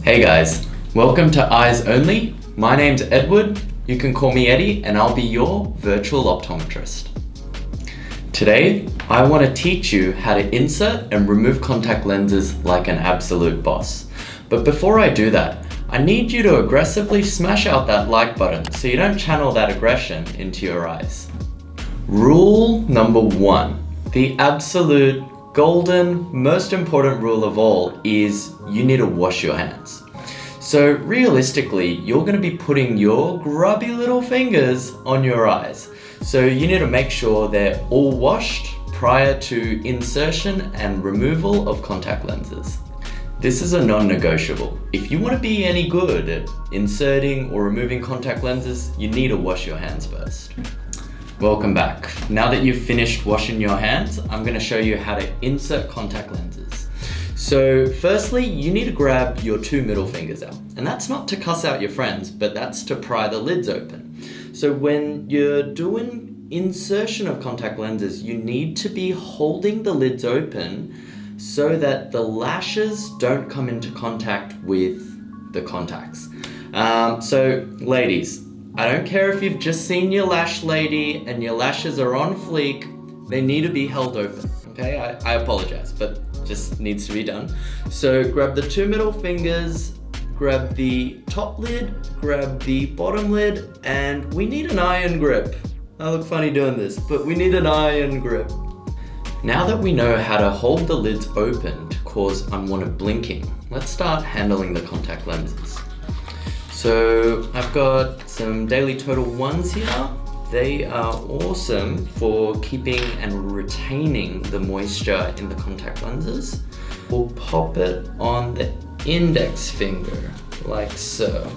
Hey guys, welcome to Eyes Only. My name's Edward, you can call me Eddie, and I'll be your virtual optometrist. Today, I want to teach you how to insert and remove contact lenses like an absolute boss. But before I do that, I need you to aggressively smash out that like button so you don't channel that aggression into your eyes. Rule number 1, the absolute golden, most important rule of all is you need to wash your hands. So realistically, you're going to be putting your grubby little fingers on your eyes. So you need to make sure they're all washed prior to insertion and removal of contact lenses. This is a non-negotiable. If you want to be any good at inserting or removing contact lenses, you need to wash your hands first. Welcome back. Now that you've finished washing your hands, I'm going to show you how to insert contact lenses. So firstly, you need to grab your 2 middle fingers out. And that's not to cuss out your friends, but that's to pry the lids open. So when you're doing insertion of contact lenses, you need to be holding the lids open so that the lashes don't come into contact with the contacts. So ladies, I don't care if you've just seen your lash lady and your lashes are on fleek, they need to be held open, okay? I apologize, but just needs to be done. So grab the 2 middle fingers, grab the top lid, grab the bottom lid, and we need an iron grip. I look funny doing this, but we need an iron grip. Now that we know how to hold the lids open to cause unwanted blinking, let's start handling the contact lenses. So I've got some Daily Total 1s here. They are awesome for keeping and retaining the moisture in the contact lenses. We'll pop it on the index finger, like so.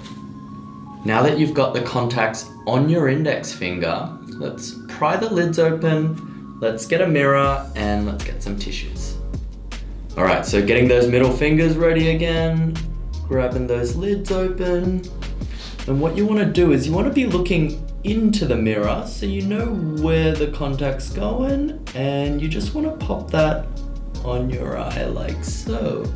Now that you've got the contacts on your index finger, let's pry the lids open, let's get a mirror, and let's get some tissues. All right, so getting those middle fingers ready again, grabbing those lids open. And what you want to do is you want to be looking into the mirror so you know where the contact's going, and you just want to pop that on your eye like so.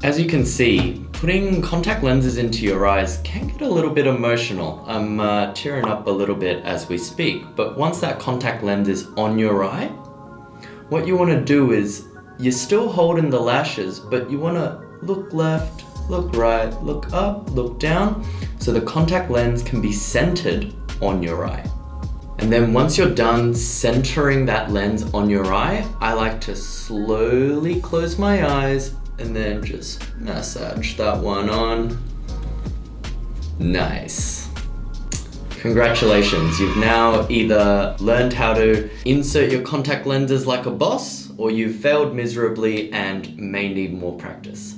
As you can see, putting contact lenses into your eyes can get a little bit emotional. I'm tearing up a little bit as we speak, but once that contact lens is on your eye, what you want to do is you're still holding the lashes, but you want to look left, look right, look up, look down, so the contact lens can be centered on your eye. And then once you're done centering that lens on your eye, I like to slowly close my eyes and then just massage that one on. Nice. Congratulations, you've now either learned how to insert your contact lenses like a boss, or you've failed miserably and may need more practice.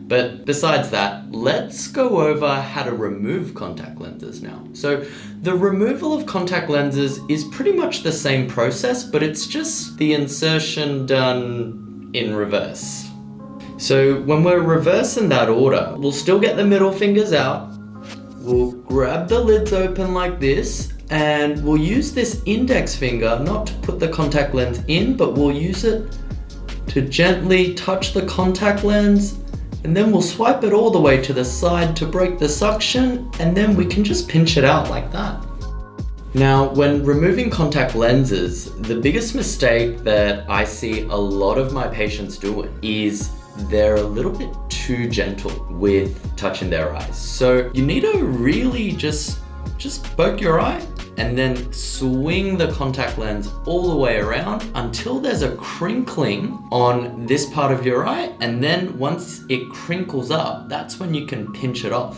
But besides that, let's go over how to remove contact lenses now. So the removal of contact lenses is pretty much the same process, but it's just the insertion done in reverse. So when we're reversing that order, we'll still get the middle fingers out. We'll grab the lids open like this, and we'll use this index finger not to put the contact lens in, but we'll use it to gently touch the contact lens, and then we'll swipe it all the way to the side to break the suction, and then we can just pinch it out like that. Now, when removing contact lenses, the biggest mistake that I see a lot of my patients doing is they're a little bit too gentle with touching their eyes. So you need to really just poke your eye and then swing the contact lens all the way around until there's a crinkling on this part of your eye, and then once it crinkles up, that's when you can pinch it off.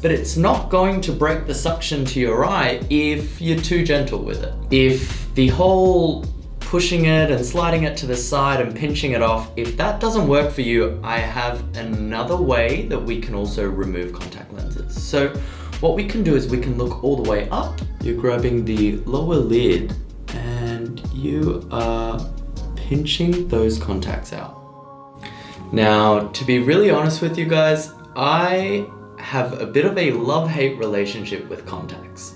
But it's not going to break the suction to your eye if you're too gentle with it. If the whole pushing it and sliding it to the side and pinching it off, if that doesn't work for you, I have another way that we can also remove contact lenses. So what we can do is we can look all the way up. You're grabbing the lower lid and you are pinching those contacts out. Now, to be really honest with you guys, I have a bit of a love-hate relationship with contacts.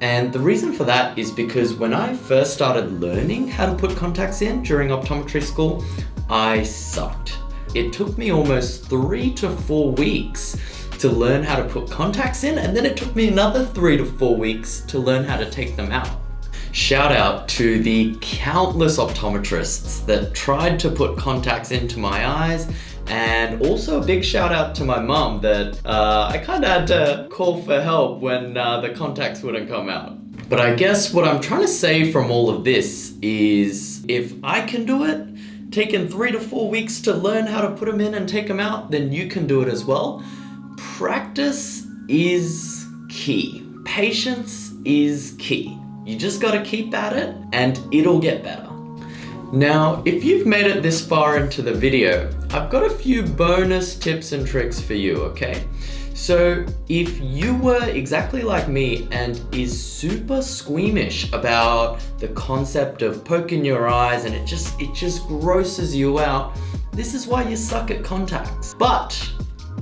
And the reason for that is because when I first started learning how to put contacts in during optometry school, I sucked. it took me almost 3 to 4 weeks to learn how to put contacts in, and then it took me another 3 to 4 weeks to learn how to take them out. Shout out to the countless optometrists that tried to put contacts into my eyes, and also a big shout out to my mom that I kind of had to call for help when the contacts wouldn't come out. But I guess what I'm trying to say from all of this is if I can do it, taking 3 to 4 weeks to learn how to put them in and take them out, then you can do it as well. Practice is key. Patience is key. You just gotta keep at it and it'll get better. Now, if you've made it this far into the video, I've got a few bonus tips and tricks for you, okay? So if you were exactly like me and is super squeamish about the concept of poking your eyes and it just grosses you out, this is why you suck at contacts. But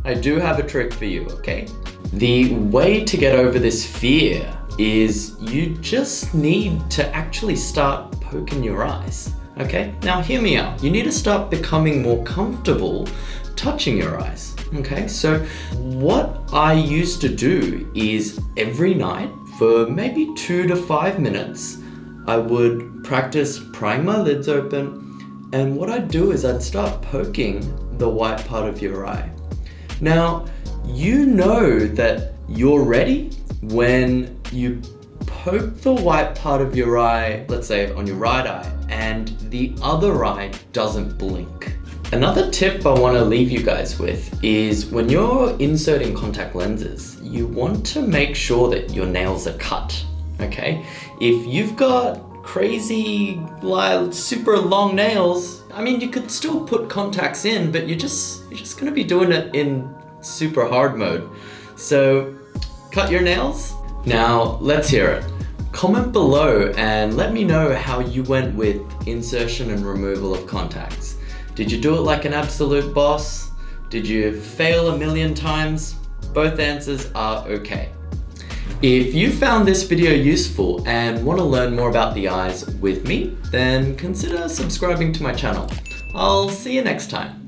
I do have a trick for you, okay? The way to get over this fear is you just need to actually start poking your eyes, okay? Now hear me out. You need to start becoming more comfortable touching your eyes, okay? So what I used to do is every night for maybe 2 to 5 minutes, I would practice prying my lids open, and what I'd do is I'd start poking the white part of your eye. Now, you know that you're ready when you poke the white part of your eye, let's say on your right eye, and the other eye doesn't blink. Another tip I want to leave you guys with is when you're inserting contact lenses, you want to make sure that your nails are cut, okay? If you've got crazy, super long nails, I mean, you could still put contacts in, but you're just gonna be doing it in super hard mode. So cut your nails. Now let's hear it. Comment below and let me know how you went with insertion and removal of contacts. Did you do it like an absolute boss? Did you fail a million times? Both answers are okay. If you found this video useful and want to learn more about the eyes with me, then consider subscribing to my channel. I'll see you next time.